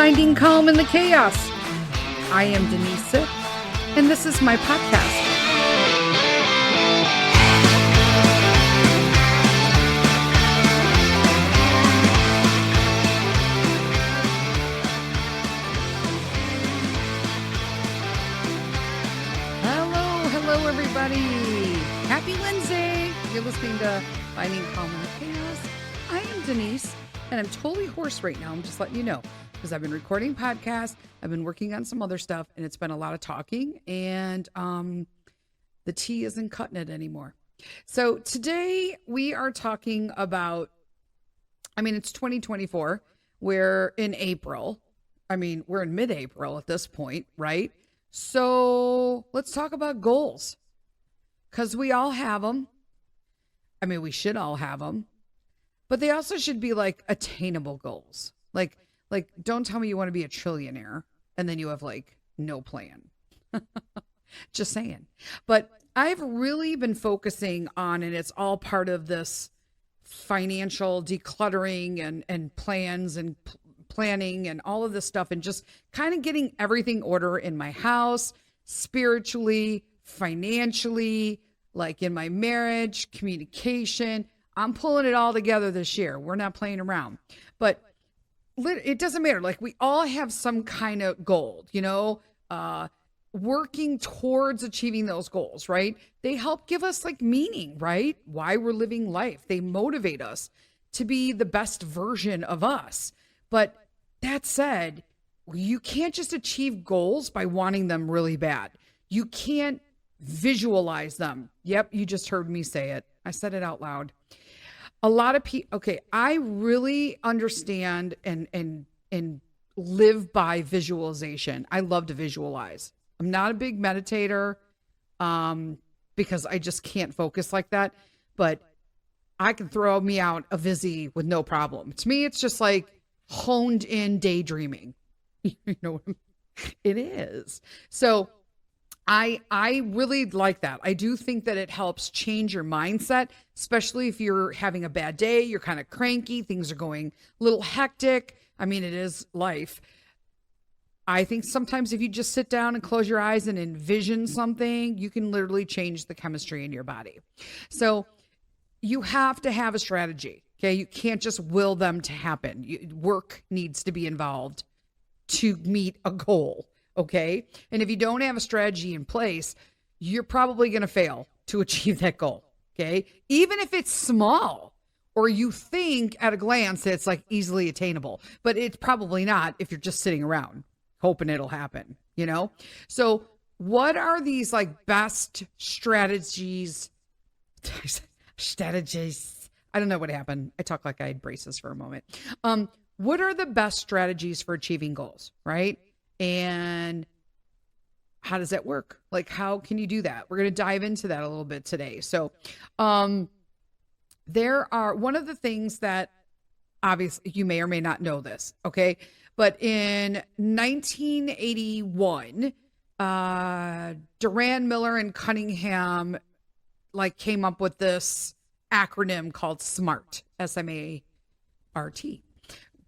Finding Calm in the Chaos. I am Denise Sith, and this is my podcast. Hello, everybody. Happy Wednesday. You're listening to Finding Calm in the Chaos. I am Denise, and I'm totally hoarse right now. I'm just letting you know, because I've been recording podcasts, I've been working on some other stuff, and it's been a lot of talking, and the tea isn't cutting it anymore. So today we are talking about, it's 2024. We're in April. We're in mid-April at this point, right? So let's talk about goals, because we all have them. We should all have them, but they also should be like attainable goals. Like don't tell me you want to be a trillionaire and then you have like no plan. Just saying. But I've really been focusing on, and it's all part of this financial decluttering and plans and planning and all of this stuff, and just kind of getting everything order in my house, spiritually, financially, like in my marriage, communication. I'm pulling it all together this year. We're not playing around, but it doesn't matter. Like, we all have some kind of goal, working towards achieving those goals, right? They help give us like meaning, right? Why we're living life. They motivate us to be the best version of us. But that said, you can't just achieve goals by wanting them really bad. You can't visualize them. Yep, you just heard me say it. I said it out loud. A lot of people, okay, I really understand and live by visualization. I love to visualize. I'm not a big meditator because I just can't focus like that. But I can throw me out a visi with no problem. To me, it's just like honed in daydreaming. You know, it is. So I really like that. I do think that it helps change your mindset, especially if you're having a bad day, you're kind of cranky, things are going a little hectic. It is life. I think sometimes if you just sit down and close your eyes and envision something, you can literally change the chemistry in your body. So you have to have a strategy. Okay. You can't just will them to happen. Work needs to be involved to meet a goal. Okay. And if you don't have a strategy in place, you're probably going to fail to achieve that goal. Okay. Even if it's small, or you think at a glance that it's like easily attainable, but it's probably not if you're just sitting around hoping it'll happen, So what are these like best strategies? I don't know what happened. I talk like I had braces for a moment. What are the best strategies for achieving goals, right? And how does that work? Like, how can you do that? We're going to dive into that a little bit today. So, there are one of the things that obviously you may or may not know this. Okay. But in 1981, Duran, Miller, and Cunningham came up with this acronym called SMART, S-M-A-R-T.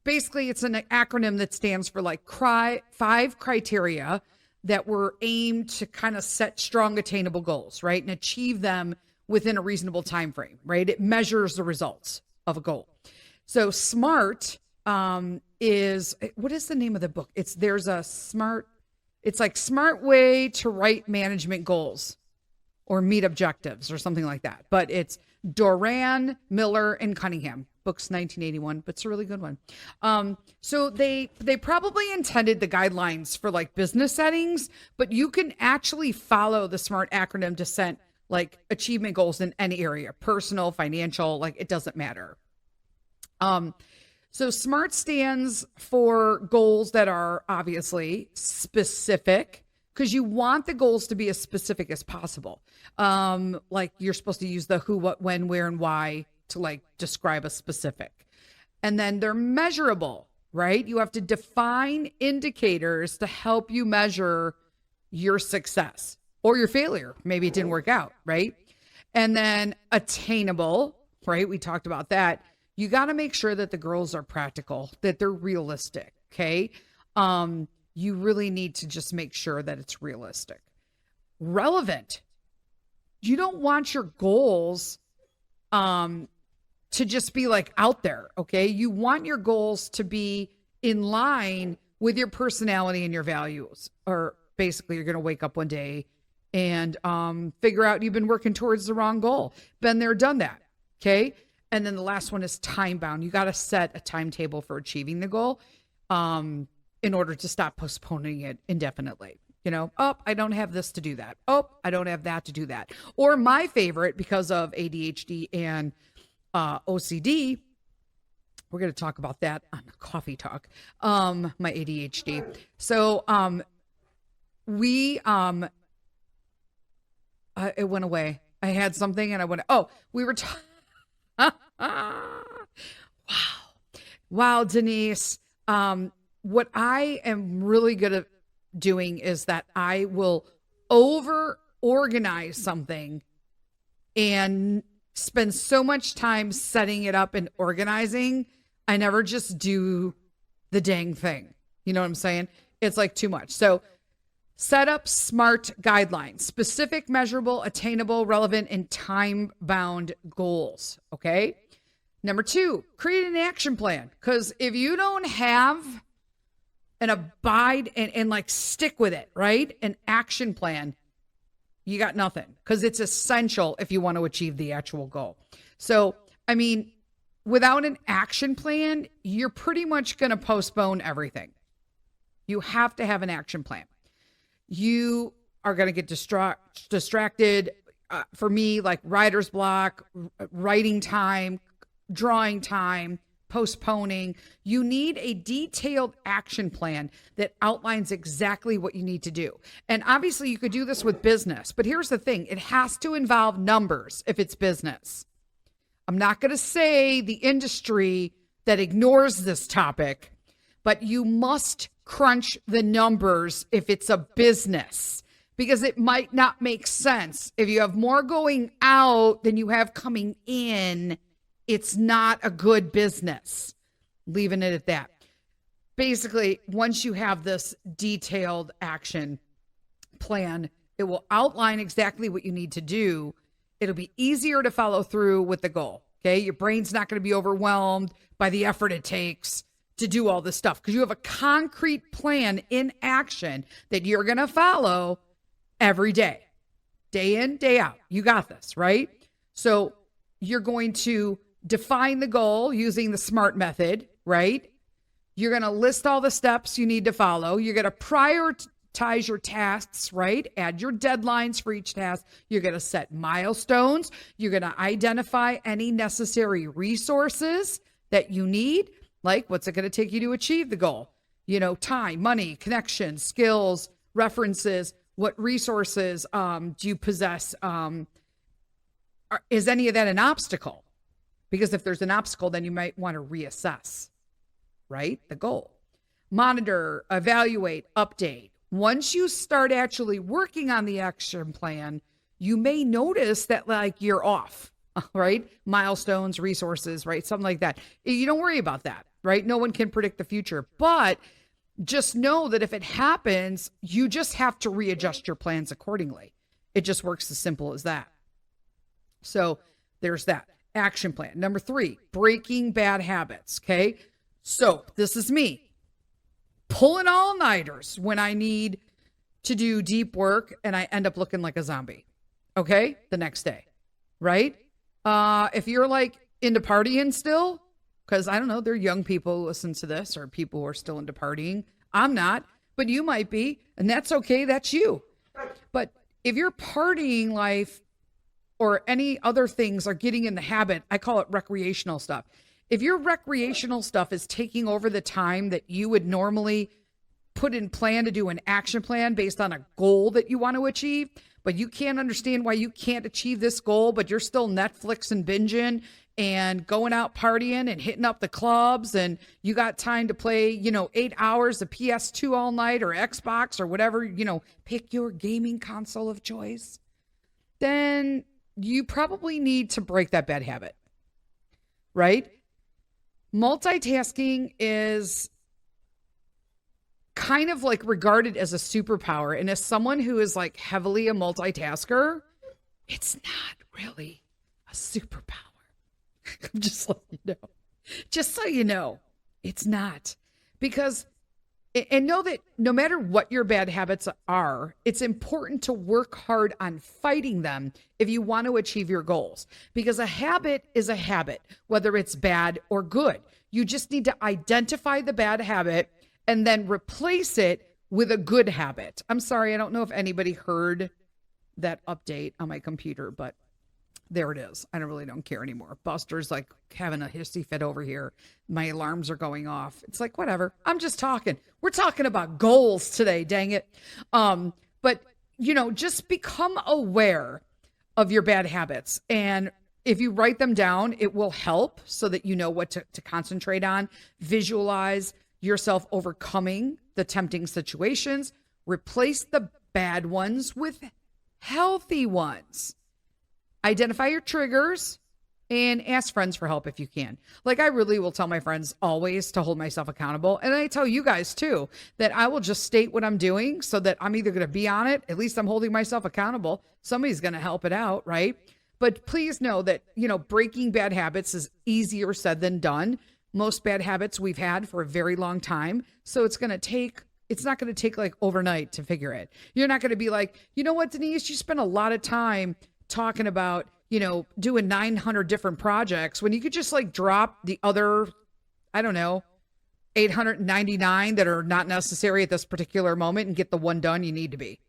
Basically, it's an acronym that stands for 5 criteria that were aimed to kind of set strong attainable goals, right? And achieve them within a reasonable time frame, right? It measures the results of a goal. So SMART is, what is the name of the book? It's like Smart Way to Write Management Goals or Meet Objectives or something like that. But it's Duran, Miller, and Cunningham. Book's 1981, but it's a really good one. So they probably intended the guidelines for business settings, but you can actually follow the SMART acronym to set achievement goals in any area, personal, financial, it doesn't matter. So SMART stands for goals that are obviously specific, because you want the goals to be as specific as possible. You're supposed to use the who, what, when, where, and why to describe a specific. And then they're measurable, right? You have to define indicators to help you measure your success or your failure. Maybe it didn't work out, right? And then attainable, right? We talked about that. You got to make sure that the goals are practical, that they're realistic. Okay. You really need to just make sure that it's realistic. Relevant. You don't want your goals to just be like out there, okay? You want your goals to be in line with your personality and your values. Or basically, you're going to wake up one day and figure out you've been working towards the wrong goal. Been there, done that, okay? And then the last one is time bound. You got to set a timetable for achieving the goal in order to stop postponing it indefinitely. You know, oh, I don't have this to do that. Oh, I don't have that to do that. Or my favorite, because of ADHD and OCD, we're going to talk about that on Coffee Talk, my ADHD. So it went away. I had something and I went, we were talking. Wow, Denise. What I am really good at doing is that I will over organize something and spend so much time setting it up and organizing. I never just do the dang thing. You know what I'm saying? It's like too much. So set up SMART guidelines: specific, measurable, attainable, relevant, and time-bound goals. Okay. Number 2, create an action plan. Because if you don't have an abide and like stick with it, right? An action plan, you got nothing, because it's essential if you want to achieve the actual goal. So, I mean, without an action plan, you're pretty much going to postpone everything. You have to have an action plan. You are going to get distracted. For me, like writer's block, writing time, drawing time, postponing. You need a detailed action plan that outlines exactly what you need to do. And obviously you could do this with business, but here's the thing. It has to involve numbers if it's business. I'm not going to say the industry that ignores this topic, but you must crunch the numbers if it's a business, because it might not make sense. If you have more going out than you have coming in, it's not a good business. Leaving it at that. Basically, once you have this detailed action plan, it will outline exactly what you need to do. It'll be easier to follow through with the goal. Okay. Your brain's not going to be overwhelmed by the effort it takes to do all this stuff, because you have a concrete plan in action that you're going to follow every day, day in, day out. You got this, right? So you're going to define the goal using the SMART method, right? You're going to list all the steps you need to follow. You're going to prioritize your tasks, right? Add your deadlines for each task. You're going to set milestones. You're going to identify any necessary resources that you need. Like, what's it going to take you to achieve the goal? You know, time, money, connections, skills, references. What resources do you possess? Is any of that an obstacle? Because if there's an obstacle, then you might want to reassess, right? The goal. Monitor, evaluate, update. Once you start actually working on the action plan, you may notice that like you're off, right? Milestones, resources, right? Something like that. You don't worry about that, right? No one can predict the future, but just know that if it happens, you just have to readjust your plans accordingly. It just works as simple as that. So there's that. Action plan. Number 3, breaking bad habits. Okay. So this is me pulling all-nighters when I need to do deep work and I end up looking like a zombie. Okay. The next day. Right. If you're like into partying still, because I don't know, there are young people who listen to this or people who are still into partying. I'm not, but you might be, and that's okay. That's you. But if your partying life or any other things are getting in the habit, I call it recreational stuff. If your recreational stuff is taking over the time that you would normally put in plan to do an action plan based on a goal that you want to achieve, but you can't understand why you can't achieve this goal, but you're still Netflix and binging and going out partying and hitting up the clubs, and you got time to play, 8 hours of PS2 all night or Xbox or whatever, pick your gaming console of choice, then you probably need to break that bad habit, right? Multitasking is kind of like regarded as a superpower. And as someone who is like heavily a multitasker, it's not really a superpower. I'm just letting you know. Just so you know, it's not. Because, and know that no matter what your bad habits are, it's important to work hard on fighting them if you want to achieve your goals. Because a habit is a habit, whether it's bad or good. You just need to identify the bad habit and then replace it with a good habit. I'm sorry, I don't know if anybody heard that update on my computer, but there it is. I don't care anymore. Buster's like having a hissy fit over here. My alarms are going off. It's like, whatever. I'm just talking. We're talking about goals today, dang it. But just become aware of your bad habits. And if you write them down, it will help so that you know what to concentrate on. Visualize yourself overcoming the tempting situations. Replace the bad ones with healthy ones. Identify your triggers and ask friends for help if you can. Like, I really will tell my friends always to hold myself accountable. And I tell you guys too, that I will just state what I'm doing so that I'm either going to be on it. At least I'm holding myself accountable. Somebody's going to help it out, right? But please know that, breaking bad habits is easier said than done. Most bad habits we've had for a very long time. So it's not going to take like overnight to figure it. You're not going to be like, you know what, Denise, you spent a lot of time talking about, doing 900 different projects when you could just like drop the other, 899 that are not necessary at this particular moment and get the one done you need to be,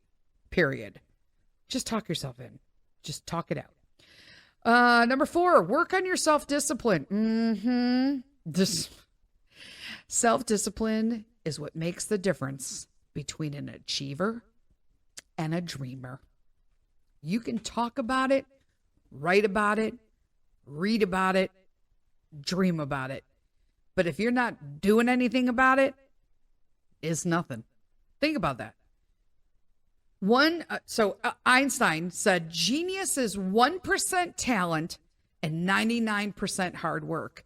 period. Just talk yourself in. Just talk it out. Number 4, work on your self-discipline. This self-discipline is what makes the difference between an achiever and a dreamer. You can talk about it, write about it, read about it, dream about it. But if you're not doing anything about it, it's nothing. Think about that. Einstein said genius is 1% talent and 99% hard work.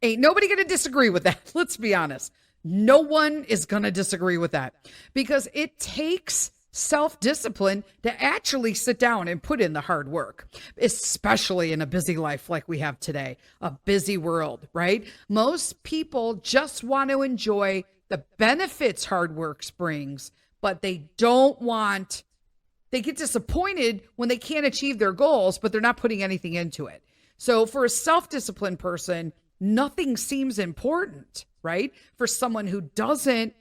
Ain't nobody going to disagree with that. Let's be honest. No one is going to disagree with that because it takes self-discipline to actually sit down and put in the hard work, especially in a busy life like we have today, a busy world, right? Most people just want to enjoy the benefits hard work brings, but they get disappointed when they can't achieve their goals, but they're not putting anything into it. So for a self-disciplined person, nothing seems important, right? For someone who doesn't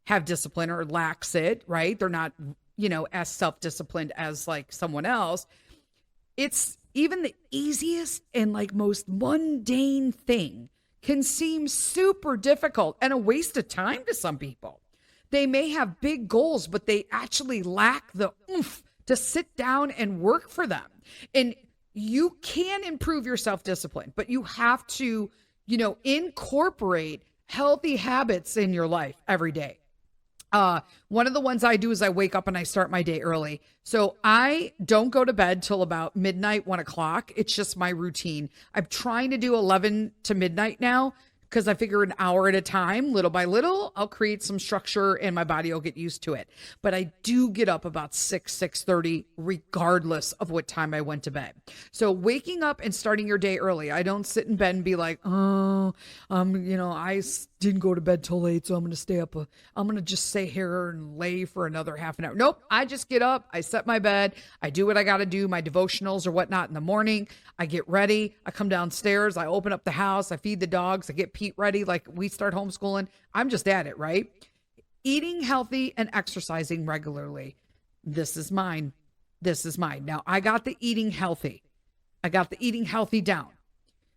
have discipline or lacks it, right? They're not, as self-disciplined as like someone else. It's even the easiest and like most mundane thing can seem super difficult and a waste of time to some people. They may have big goals, but they actually lack the oomph to sit down and work for them. And you can improve your self-discipline, but you have to, incorporate healthy habits in your life every day. One of the ones I do is I wake up and I start my day early. So I don't go to bed till about midnight, 1:00. It's just my routine. I'm trying to do 11 to midnight now because I figure an hour at a time, little by little, I'll create some structure and my body will get used to it. But I do get up about 6:30, regardless of what time I went to bed. So waking up and starting your day early, I don't sit in bed and be like, I didn't go to bed till late, so I'm going to stay up. I'm going to just stay here and lay for another half an hour. Nope. I just get up. I set my bed. I do what I got to do, my devotionals or whatnot in the morning. I get ready. I come downstairs. I open up the house. I feed the dogs. I get Pete ready. Like we start homeschooling. I'm just at it, right? Eating healthy and exercising regularly. This is mine. Now I got the eating healthy. Down.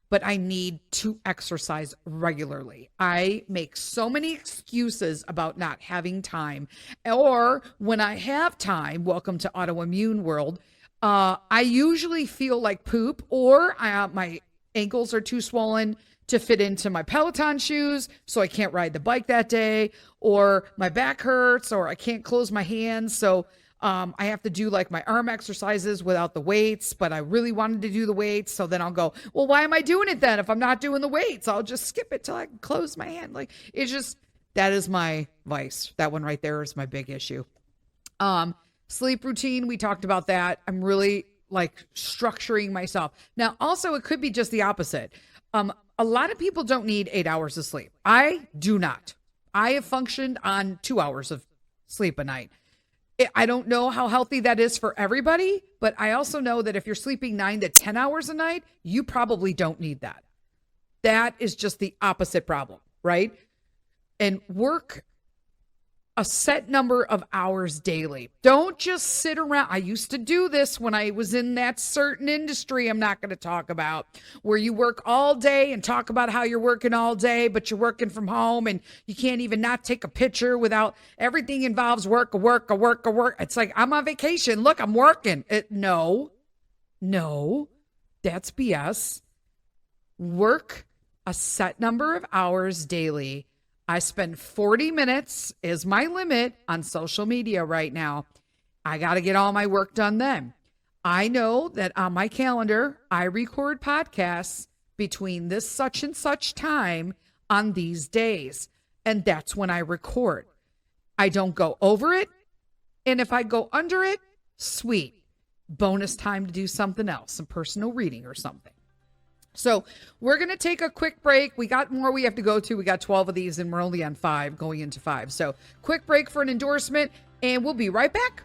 But I need to exercise regularly. I make so many excuses about not having time. Or when I have time, welcome to autoimmune world, I usually feel like poop or my ankles are too swollen to fit into my Peloton shoes, so I can't ride the bike that day, or my back hurts, or I can't close my hands, so I have to do like my arm exercises without the weights, but I really wanted to do the weights. So then I'll go, well, why am I doing it then? If I'm not doing the weights, I'll just skip it till I can close my hand. Like it's just, That is my vice. That one right there is my big issue. Sleep routine, we talked about that. I'm really like structuring myself. Now, also, it could be just the opposite. A lot of people don't need 8 hours of sleep. I do not. I have functioned on 2 hours of sleep a night. I don't know how healthy that is for everybody, but I also know that if you're sleeping 9 to 10 hours a night, you probably don't need that. That is just the opposite problem, right? And work a set number of hours daily. Don't just sit around. I used to do this when I was in that certain industry I'm not going to talk about, where you work all day and talk about how you're working all day, but you're working from home and you can't even not take a picture without everything involves work. It's like, I'm on vacation. Look, I'm working. No, that's BS. Work a set number of hours daily. I spend 40 minutes is my limit on social media right now. I got to get all my work done then. I know that on my calendar, I record podcasts between this such and such time on these days. And that's when I record. I don't go over it. And if I go under it, sweet. Bonus time to do something else, some personal reading or something. So we're going to take a quick break. We got more we have to go to. We got 12 of these and we're only on 5 going into 5. So quick break for an endorsement and we'll be right back.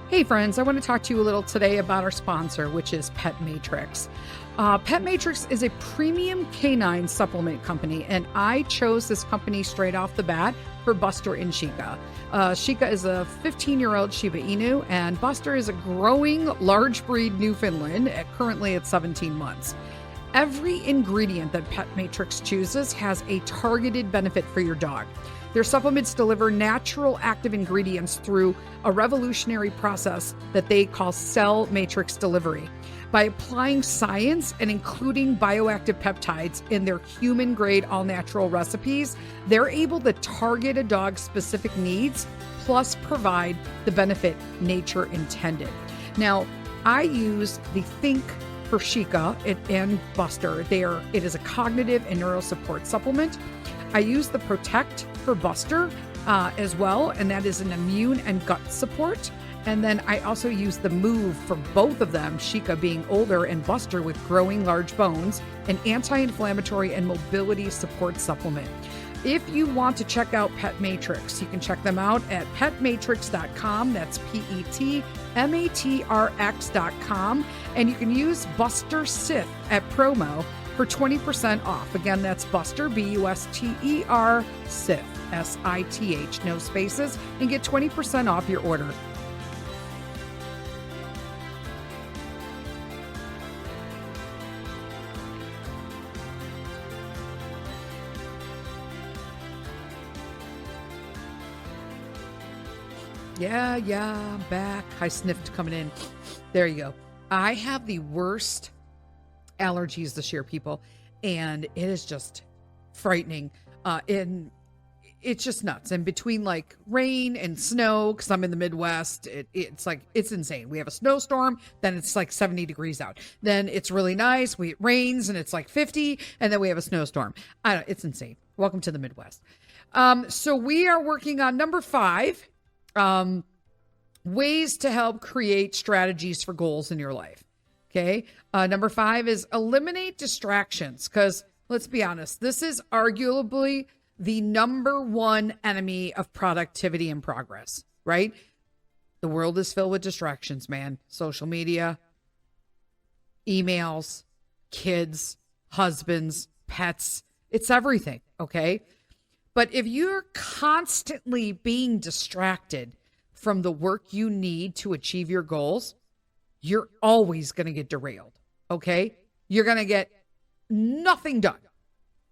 Hey friends, I want to talk to you a little today about our sponsor, which is Pet Matrix. Pet Matrix is a premium canine supplement company, and I chose this company straight off the bat for Buster and Chica. Chica is a 15-year-old Shiba Inu, and Buster is a growing large breed Newfoundland, currently at 17 months. Every ingredient that Pet Matrix chooses has a targeted benefit for your dog. Their supplements deliver natural active ingredients through a revolutionary process that they call cell matrix delivery. By applying science and including bioactive peptides in their human-grade all-natural recipes, they're able to target a dog's specific needs, plus provide the benefit nature intended. Now, I use the Think for Chica and Buster. It is a cognitive and neural support supplement. I use the Protect for Buster as well, and that is an immune and gut support. And then I also use the Move for both of them, Chica being older and Buster with growing large bones, an anti-inflammatory and mobility support supplement. If you want to check out Pet Matrix, you can check them out at petmatrix.com. That's PETMATRX.com. And you can use Buster Sith at promo for 20% off. Again, that's Buster, BUSTER, Sith, SITH, no spaces, and get 20% off your order. Yeah, I'm back. I sniffed coming in. There you go. I have the worst allergies this year, people, and it is just frightening. And it's just nuts. And between like rain and snow, because I'm in the Midwest, it's insane. We have a snowstorm, then it's like 70 degrees out. Then it's really nice. It rains and it's like 50, and then we have a snowstorm. It's insane. Welcome to the Midwest. So we are working on number 5. Ways to help create strategies for goals in your life. Okay. Number 5 is eliminate distractions. Because let's be honest, this is arguably the number 1 enemy of productivity and progress, right? The world is filled with distractions, man. Social media, emails, kids, husbands, pets. It's everything. Okay. But if you're constantly being distracted from the work you need to achieve your goals, you're always going to get derailed, okay? You're going to get nothing done,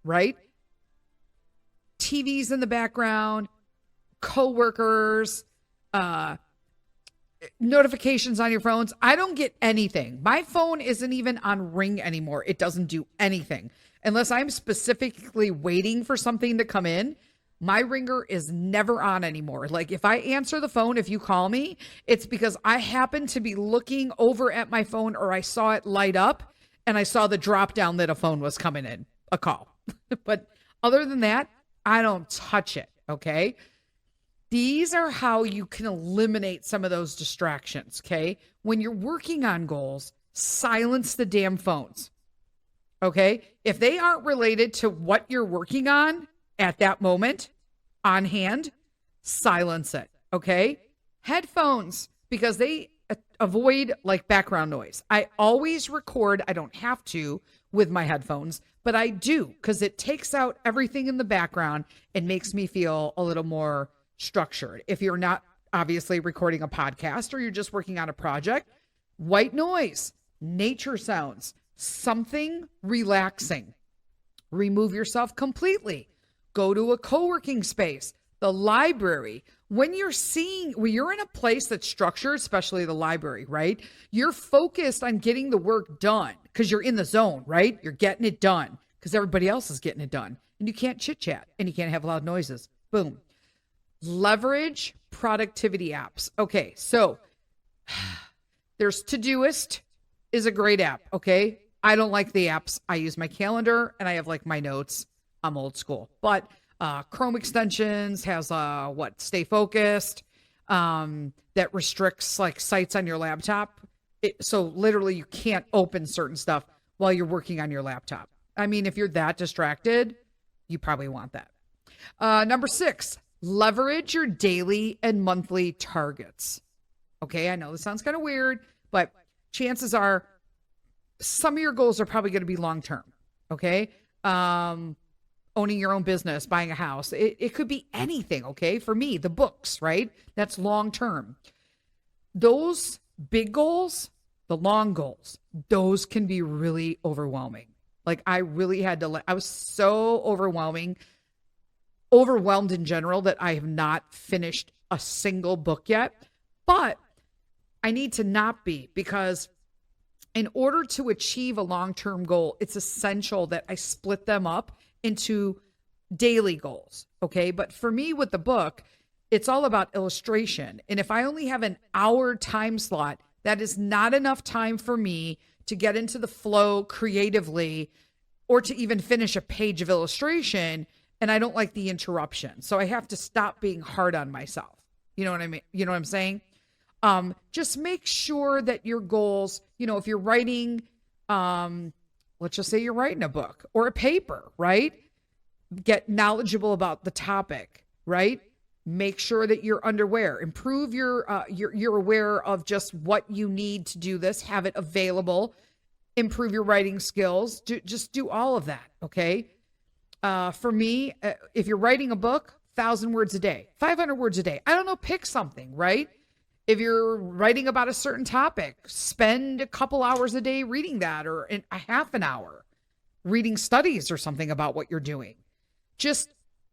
right? TV's in the background, coworkers, notifications on your phones. I don't get anything. My phone isn't even on ring anymore. It doesn't do anything. Unless I'm specifically waiting for something to come in, My ringer is never on anymore. Like if I answer the phone, if you call me, it's because I happen to be looking over at my phone or I saw it light up and I saw the drop down that a phone was coming in, a call. But other than that, I don't touch it. Okay. These are how you can eliminate some of those distractions. Okay. When you're working on goals, silence the damn phones. Okay. If they aren't related to what you're working on at that moment on hand, silence it. Okay. Headphones, because they avoid like background noise. I always record. I don't have to with my headphones, but I do because it takes out everything in the background and makes me feel a little more structured. If you're not obviously recording a podcast or you're just working on a project, white noise, nature sounds, something relaxing. Remove yourself completely. Go to a co-working space, the library. When you're in a place that's structured, especially the library, right? You're focused on getting the work done because you're in the zone, right? You're getting it done because everybody else is getting it done. And you can't chit chat and you can't have loud noises. Boom. Leverage productivity apps. Okay, so there's Todoist is a great app, okay? I don't like the apps. I use my calendar and I have like my notes. I'm old school. But Chrome extensions has Stay Focused that restricts like sites on your laptop. So literally you can't open certain stuff while you're working on your laptop. I mean, if you're that distracted, you probably want that. Number 6, leverage your daily and monthly targets. Okay, I know this sounds kind of weird, but chances are some of your goals are probably going to be long-term. Okay. Owning your own business, buying a house. It could be anything. Okay. For me, the books, right? That's long-term. Those big goals, the long goals, those can be really overwhelming. Like I really had to I was so overwhelmed in general that I have not finished a single book yet, but I need to not be, because in order to achieve a long-term goal, it's essential that I split them up into daily goals. Okay. But for me with the book, it's all about illustration. And if I only have an hour time slot, that is not enough time for me to get into the flow creatively or to even finish a page of illustration. And I don't like the interruption. So I have to stop being hard on myself. You know what I mean? You know what I'm saying? Just make sure that your goals, if you're writing, let's just say you're writing a book or a paper, right? Get knowledgeable about the topic, right? Make sure that you're underware. Improve you're aware of just what you need to do this. Have it available. Improve your writing skills. Just do all of that, okay? For me, if you're writing a book, 1,000 words a day, 500 words a day. I don't know, pick something, right? If you're writing about a certain topic, spend a couple hours a day reading that, or a half an hour reading studies or something about what you're doing.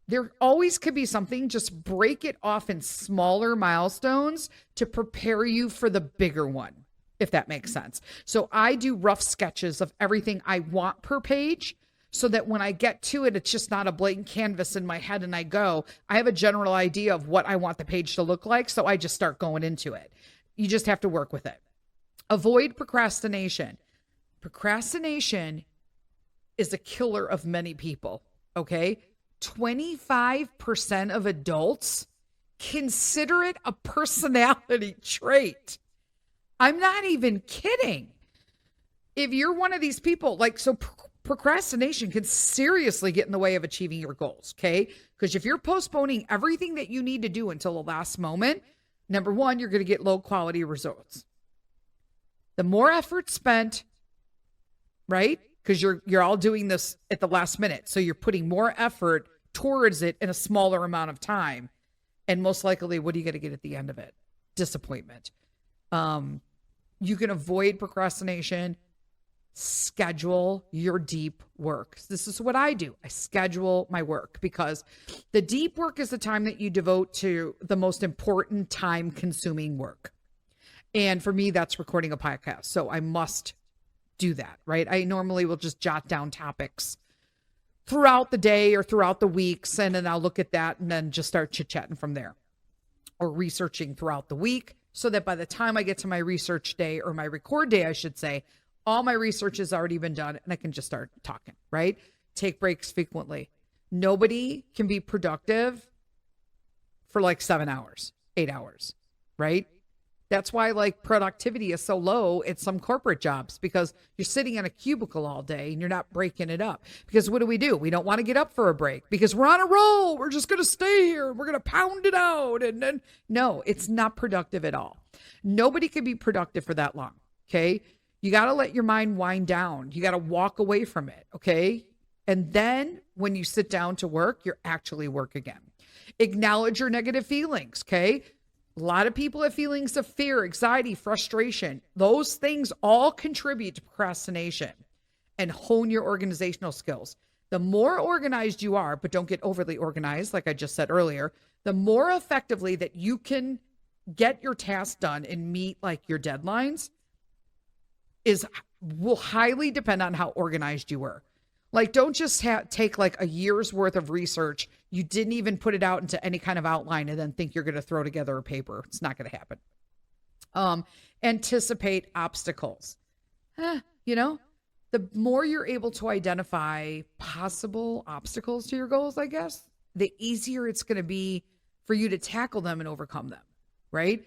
There always could be something. Just break it off in smaller milestones to prepare you for the bigger one, if that makes sense. So I do rough sketches of everything I want per page, so that when I get to it, it's just not a blank canvas in my head and I have a general idea of what I want the page to look like. So I just start going into it. You just have to work with it. Avoid procrastination. Procrastination is a killer of many people. Okay. 25% of adults consider it a personality trait. I'm not even kidding. If you're one of these people, procrastination can seriously get in the way of achieving your goals, okay? Because if you're postponing everything that you need to do until the last moment, number one, you're going to get low quality results. The more effort spent, right? Because you're all doing this at the last minute. So you're putting more effort towards it in a smaller amount of time. And most likely, what are you going to get at the end of it? Disappointment. You can avoid procrastination. Schedule your deep work. This is what I do. I schedule my work, because the deep work is the time that you devote to the most important time consuming work. And for me, that's recording a podcast. So I must do that, right? I normally will just jot down topics throughout the day or throughout the weeks. And then I'll look at that and then just start chit-chatting from there, or researching throughout the week, so that by the time I get to my research day, or my record day, I should say, all my research has already been done and I can just start talking, right? Take breaks frequently. Nobody can be productive for like 7 hours, 8 hours, right? That's why like productivity is so low at some corporate jobs, because you're sitting in a cubicle all day and you're not breaking it up. Because what do? We don't want to get up for a break because we're on a roll. We're just going to stay here. We're going to pound it out. And then, no, it's not productive at all. Nobody can be productive for that long. Okay. You got to let your mind wind down. You got to walk away from it. Okay. And then when you sit down to work, you're actually work again. Acknowledge your negative feelings. Okay. A lot of people have feelings of fear, anxiety, frustration. Those things all contribute to procrastination. And hone your organizational skills. The more organized you are, but don't get overly organized, like I just said earlier, the more effectively that you can get your tasks done and meet like your deadlines will highly depend on how organized you were. Like, don't just take like a year's worth of research. You didn't even put it out into any kind of outline and then think you're going to throw together a paper. It's not going to happen. Anticipate obstacles. The more you're able to identify possible obstacles to your goals, I guess, the easier it's going to be for you to tackle them and overcome them, right?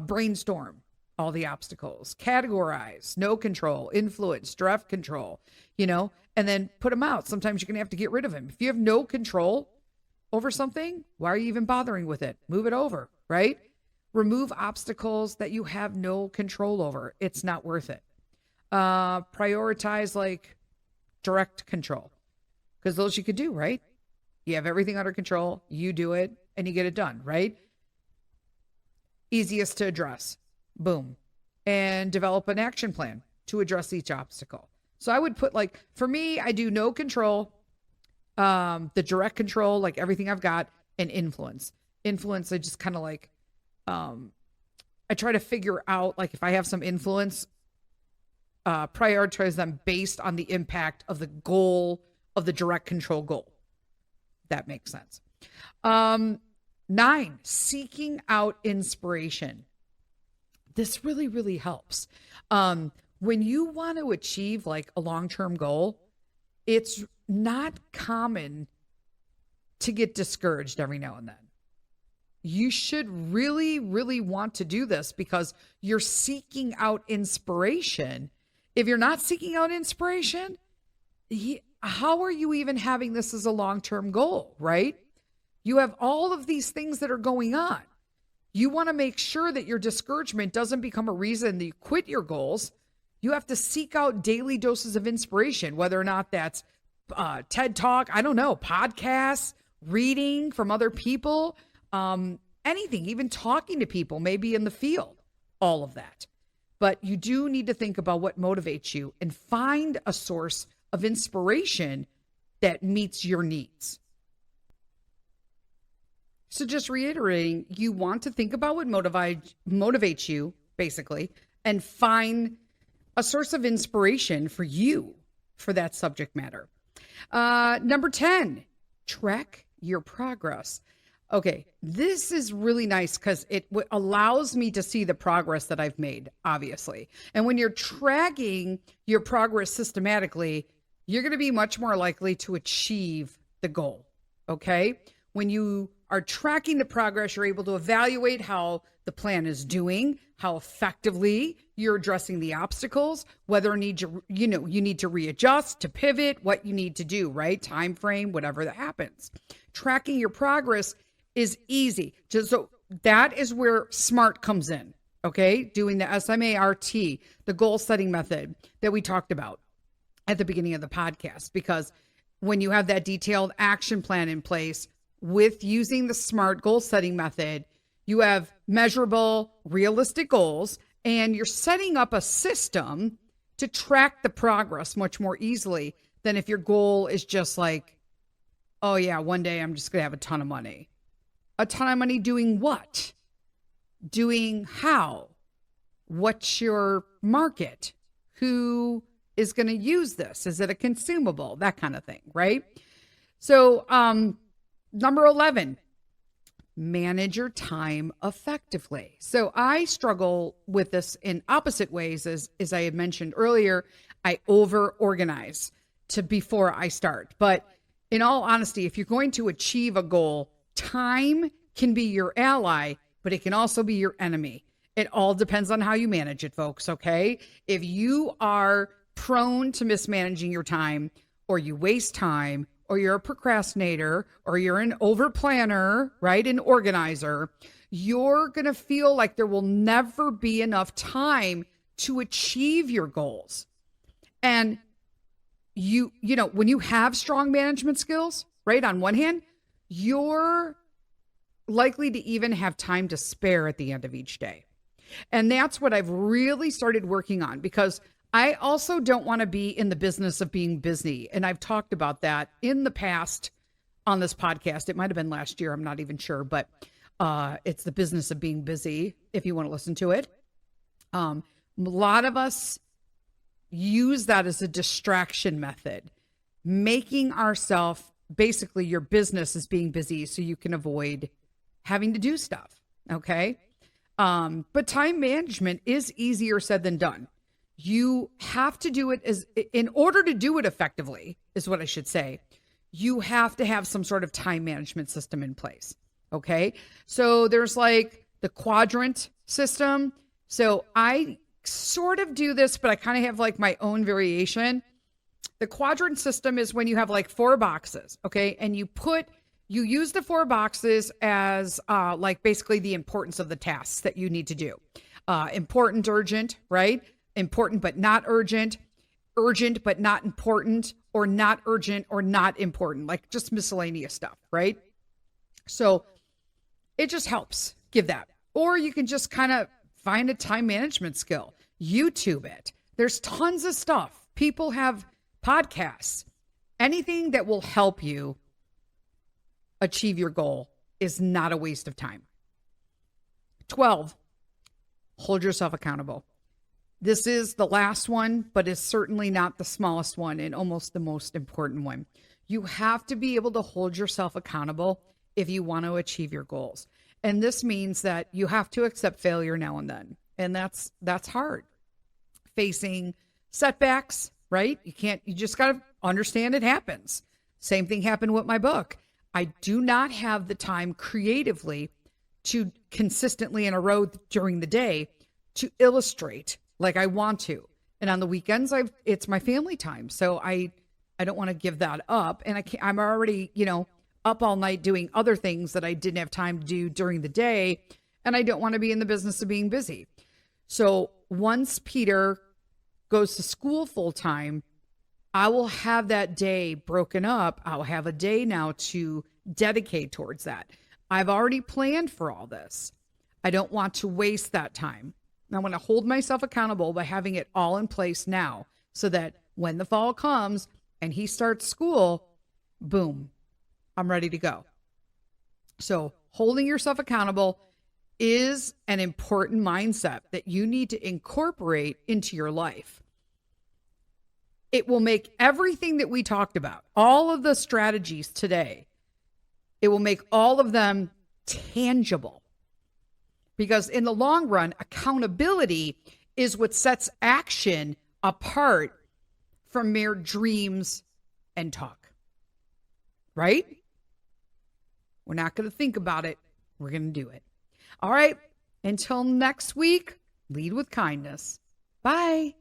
Brainstorm all the obstacles, categorize, no control, influence, direct control, and then put them out. Sometimes you're going to have to get rid of them. If you have no control over something, why are you even bothering with it? Move it over, right? Remove obstacles that you have no control over. It's not worth it. Prioritize like direct control, because those you could do, right? You have everything under control, you do it and you get it done, right? Easiest to address. Boom. And develop an action plan to address each obstacle. So I would put like, for me, I do no control, the direct control, like everything I've got, and influence. Influence, I just kind of like, I try to figure out, like, if I have some influence, prioritize them based on the impact of the goal of the direct control goal. That makes sense. 9, seeking out inspiration. This really, really helps. When you want to achieve like a long-term goal, it's not common to get discouraged every now and then. You should really, really want to do this because you're seeking out inspiration. If you're not seeking out inspiration, how are you even having this as a long-term goal, right? You have all of these things that are going on. You want to make sure that your discouragement doesn't become a reason that you quit your goals. You have to seek out daily doses of inspiration, whether or not that's TED Talk, I don't know, podcasts, reading from other people, anything, even talking to people, maybe in the field, all of that. But you do need to think about what motivates you and find a source of inspiration that meets your needs. So just reiterating, you want to think about what motivates you, basically, and find a source of inspiration for you for that subject matter. Number 10, track your progress. Okay, this is really nice because it allows me to see the progress that I've made, obviously. And when you're tracking your progress systematically, you're going to be much more likely to achieve the goal, okay? When you are tracking the progress, you're able to evaluate how the plan is doing, how effectively you're addressing the obstacles, whether you need to readjust, to pivot, what you need to do, right? Time frame, whatever that happens. Tracking your progress is easy. So that is where SMART comes in, okay? Doing the SMART, the goal setting method that we talked about at the beginning of the podcast, because when you have that detailed action plan in place with using the SMART goal setting method, you have measurable, realistic goals, and you're setting up a system to track the progress much more easily than if your goal is just like, oh yeah, one day I'm just going to have a ton of money. A ton of money doing what? Doing how? What's your market? Who is going to use this? Is it a consumable? That kind of thing, right? So, number 11, manage your time effectively. So I struggle with this in opposite ways. As I had mentioned earlier, I over organize to before I start. But in all honesty, if you're going to achieve a goal, time can be your ally, but it can also be your enemy. It all depends on how you manage it, folks. Okay. If you are prone to mismanaging your time, or you waste time, or you're a procrastinator, or you're an over planner, right? An organizer, you're going to feel like there will never be enough time to achieve your goals. And you know, when you have strong management skills, right? On one hand, you're likely to even have time to spare at the end of each day. And that's what I've really started working on, because I also don't want to be in the business of being busy. And I've talked about that in the past on this podcast. It might have been last year. I'm not even sure, but it's the business of being busy if you want to listen to it. A lot of us use that as a distraction method, making ourselves basically your business is being busy so you can avoid having to do stuff. Okay. But time management is easier said than done. You have to do it in order to do it effectively, is what I should say. You have to have some sort of time management system in place. Okay. So there's like the quadrant system. So I sort of do this, but I kind of have like my own variation. The quadrant system is when you have like 4 boxes. Okay. And you use the 4 boxes as like basically the importance of the tasks that you need to do. Important, urgent, right? Important but not urgent, urgent but not important, or not urgent or not important, like just miscellaneous stuff, right? So it just helps give that. Or you can just kind of find a time management skill, YouTube it. There's tons of stuff. People have podcasts. Anything that will help you achieve your goal is not a waste of time. 12, hold yourself accountable. This is the last one, but it's certainly not the smallest one and almost the most important one. You have to be able to hold yourself accountable if you want to achieve your goals. And this means that you have to accept failure now and then. And that's hard. Facing setbacks, right? You just got to understand it happens. Same thing happened with my book. I do not have the time creatively to consistently in a row during the day to illustrate like I want to. And on the weekends, it's my family time. So I don't want to give that up. And I'm already, up all night doing other things that I didn't have time to do during the day. And I don't want to be in the business of being busy. So once Peter goes to school full time, I will have that day broken up. I'll have a day now to dedicate towards that. I've already planned for all this. I don't want to waste that time. I want to hold myself accountable by having it all in place now so that when the fall comes and he starts school, boom, I'm ready to go. So holding yourself accountable is an important mindset that you need to incorporate into your life. It will make everything that we talked about, all of the strategies today, it will make all of them tangible. Because in the long run, accountability is what sets action apart from mere dreams and talk. Right? We're not going to think about it. We're going to do it. All right. Until next week, lead with kindness. Bye.